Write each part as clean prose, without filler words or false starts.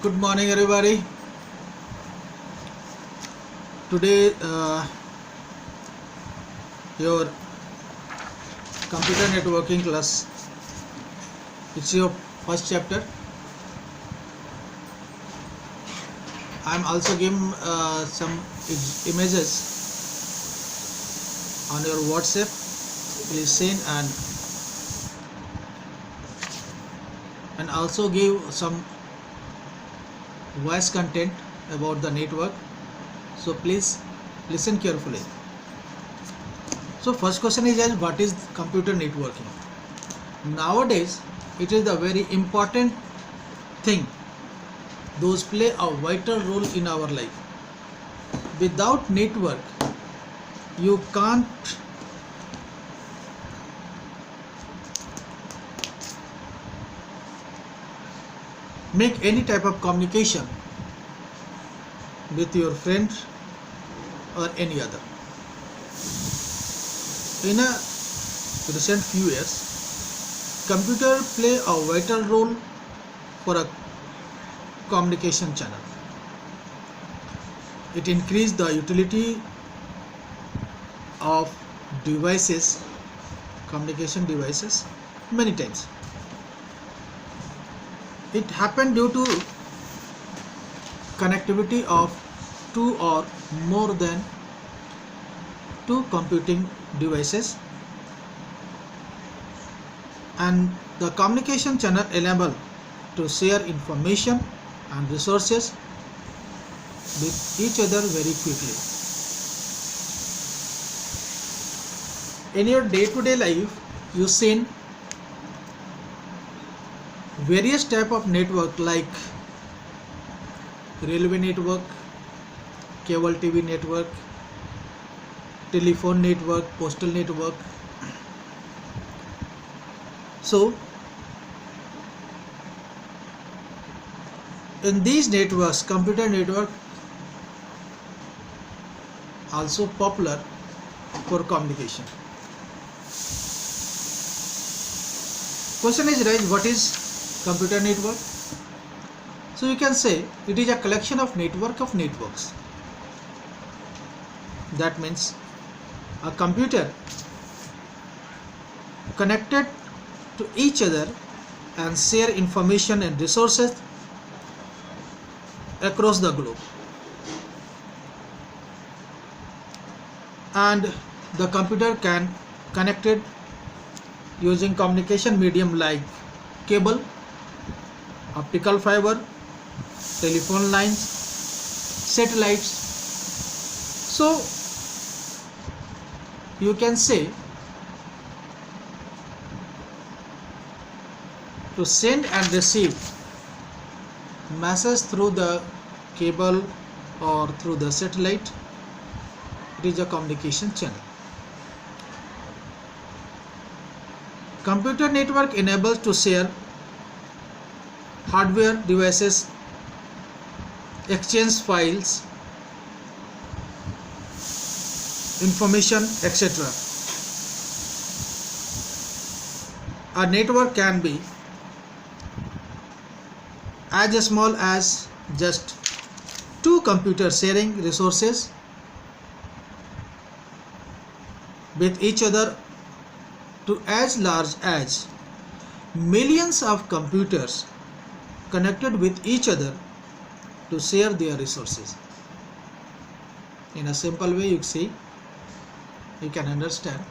Good morning, everybody. Today, your computer networking class. It's your first chapter. I'm also giving some images on your WhatsApp. Please send and also give some voice content about the network. So please listen carefully. So first question is what is computer networking? Nowadays it is a very important thing. Those play a vital role in our life. Without network you can't make any type of communication with your friends or any other. In a recent few years, computer play a vital role for a communication channel. It increased the utility of devices, communication devices, many times. It happened due to connectivity of two or more than two computing devices, and the communication channel enable to share information and resources with each other very quickly. In your day-to-day life, you see various type of network like railway network, cable TV network, telephone network, postal network. So in these networks, computer network also popular for communication. Question is raised, what is computer network? So you can say it is a collection of networks. That means a computer connected to each other and share information and resources across the globe. And the computer can connected using communication medium like cable, optical fiber, telephone lines, satellites. So you can say to send and receive message through the cable or through the satellite, it is a communication channel. Computer network enables to share hardware devices, exchange files, information, etc. A network can be as small as just two computers sharing resources with each other to as large as millions of computers connected with each other to share their resources. In a simple way, you see, you can understand.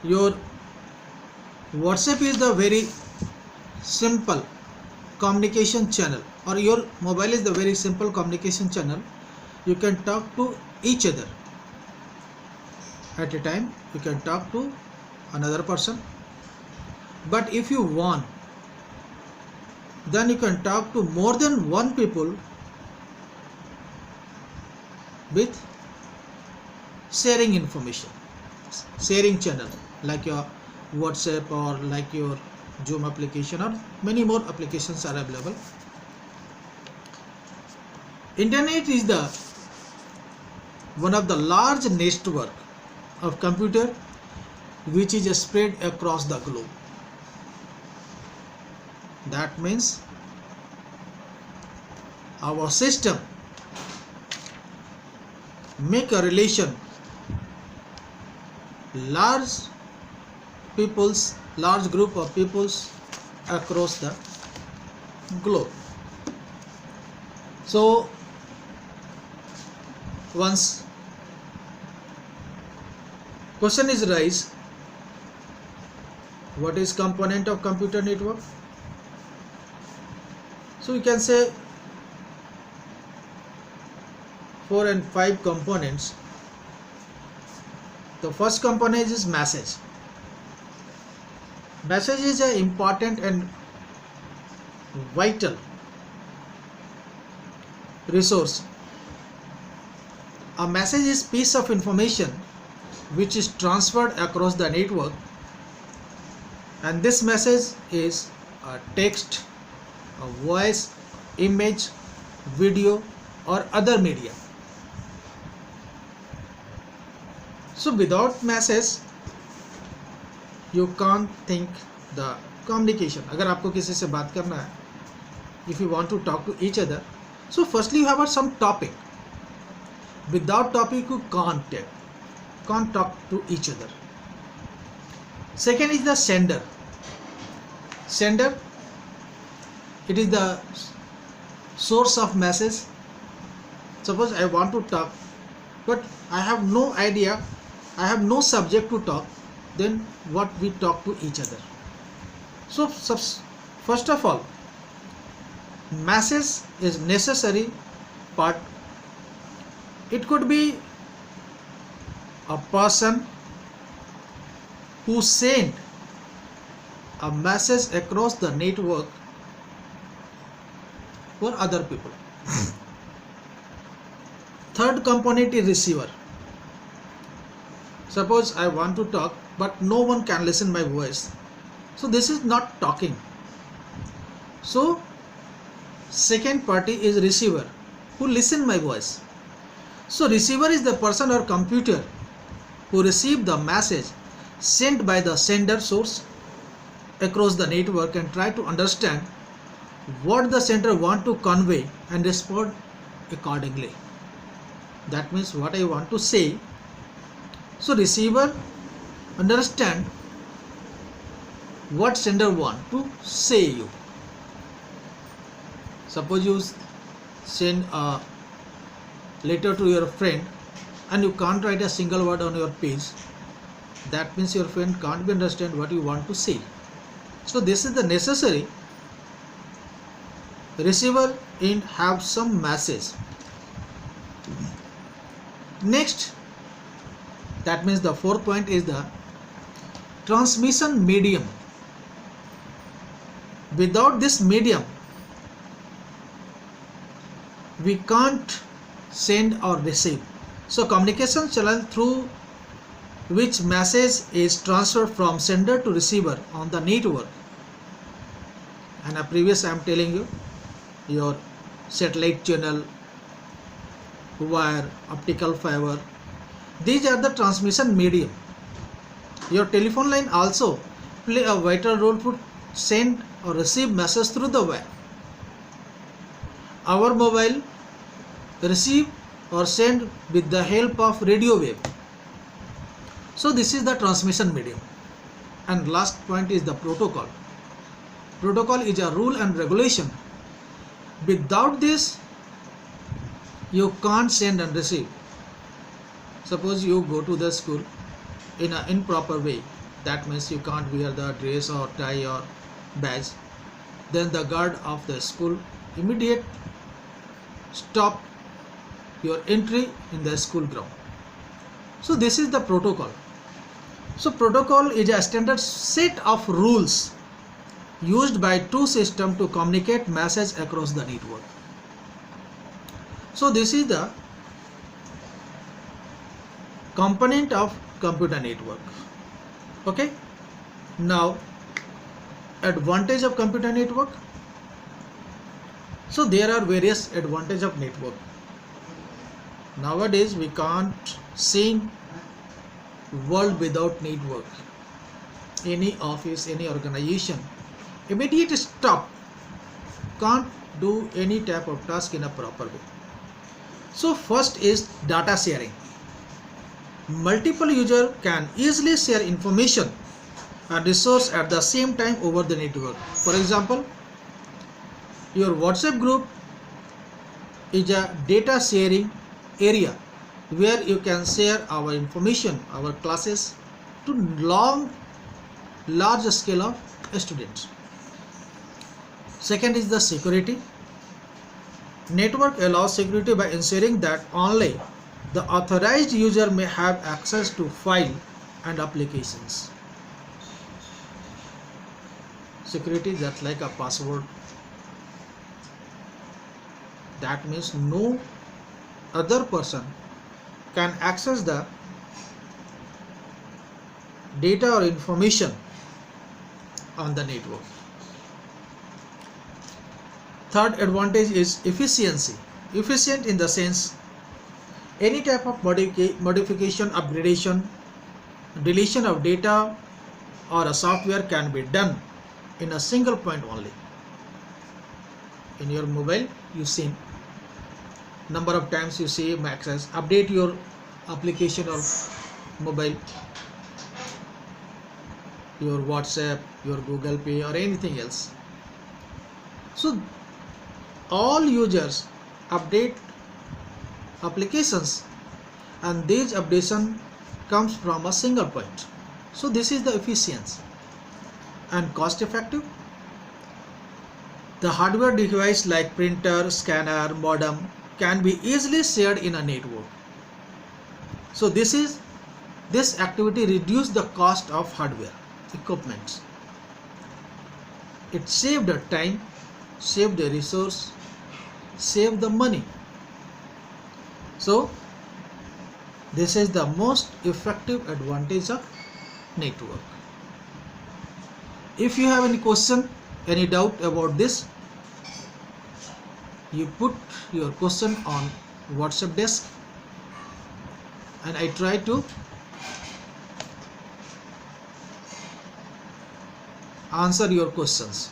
Your WhatsApp is the very simple communication channel, or your mobile is the very simple communication channel. You can talk to each other at a time. You can talk to another person, but if you want, then you can talk to more than one people with sharing information, sharing channel like your WhatsApp or like your Zoom application, or many more applications are available. Internet is the one of the large network of computer which is spread across the globe. That means our system make a relation large group of peoples across the globe. So once question is raised, what is component of computer network? So we can say 4 and 5 components. The first component is message. Message is an important and vital resource. A message is piece of information which is transferred across the network, and this message is a text, a voice, image, video or other media. So without message you can't think the communication. अगर आपको किसी से बात करना है, if you want to talk to each other, so firstly you have some topic. Without topic you can't talk to each other. Second is the sender. Sender, it is the source of message. Suppose I want to talk, but I have no idea, I have no subject to talk, then what we talk to each other. So first of all, message is necessary part. It could be a person who sent a message across the network for other people. Third component is receiver. Suppose I want to talk but no one can listen my voice, so this is not talking. So second party is receiver who listen my voice. So receiver is the person or computer who receive the message sent by the sender source across the network and try to understand what the sender want to convey and respond accordingly. That means what I want to say. So receiver understand what sender want to say you. Suppose you send a letter to your friend and you can't write a single word on your page, that means your friend can't understand what you want to say. So this is the necessary receiver in have some message. Next, that means the fourth point is the transmission medium. Without this medium we can't send or receive. So communication channel through which message is transferred from sender to receiver on the network. And a previous I am telling you, your satellite channel, wire, optical fiber, these are the transmission medium. Your telephone line also play a vital role to send or receive message through the wire. Our mobile receive or send with the help of radio wave. So this is the transmission medium. And last point is the protocol. Protocol is a rule and regulation. Without this you can't send and receive. Suppose you go to the school in an improper way, that means you can't wear the dress or tie or badge, then the guard of the school immediate stop your entry in the school ground. So this is the protocol. So protocol is a standard set of rules used by two systems to communicate message across the network. So this is the component of computer network. Okay, now advantage of computer network. So there are various advantages of network. Nowadays we can't see world without network. Any office, any organization immediate stop, can't do any type of task in a proper way. So first is data sharing. Multiple users can easily share information and resource at the same time over the network. For example, your WhatsApp group is a data sharing area where you can share our information, our classes to large scale of students. Second is the security. Network allows security by ensuring that only the authorized user may have access to file and applications. Security, that's like a password. That means no other person can access the data or information on the network. Third advantage is efficiency. Efficient in the sense any type of modification, upgradation, deletion of data or a software can be done in a single point only. In your mobile, you see number of times you see access, update your application or mobile, your WhatsApp, your Google Pay or anything else. So all users update applications and these updation comes from a single point. So this is the efficiency. And cost effective. The hardware device like printer, scanner, modem can be easily shared in a network. So this activity reduce the cost of hardware equipment. It saved the time, saved the resource, saved the money. So this is the most effective advantage of network. If you have any question, any doubt about this, you put your question on WhatsApp desk and I try to answer your questions.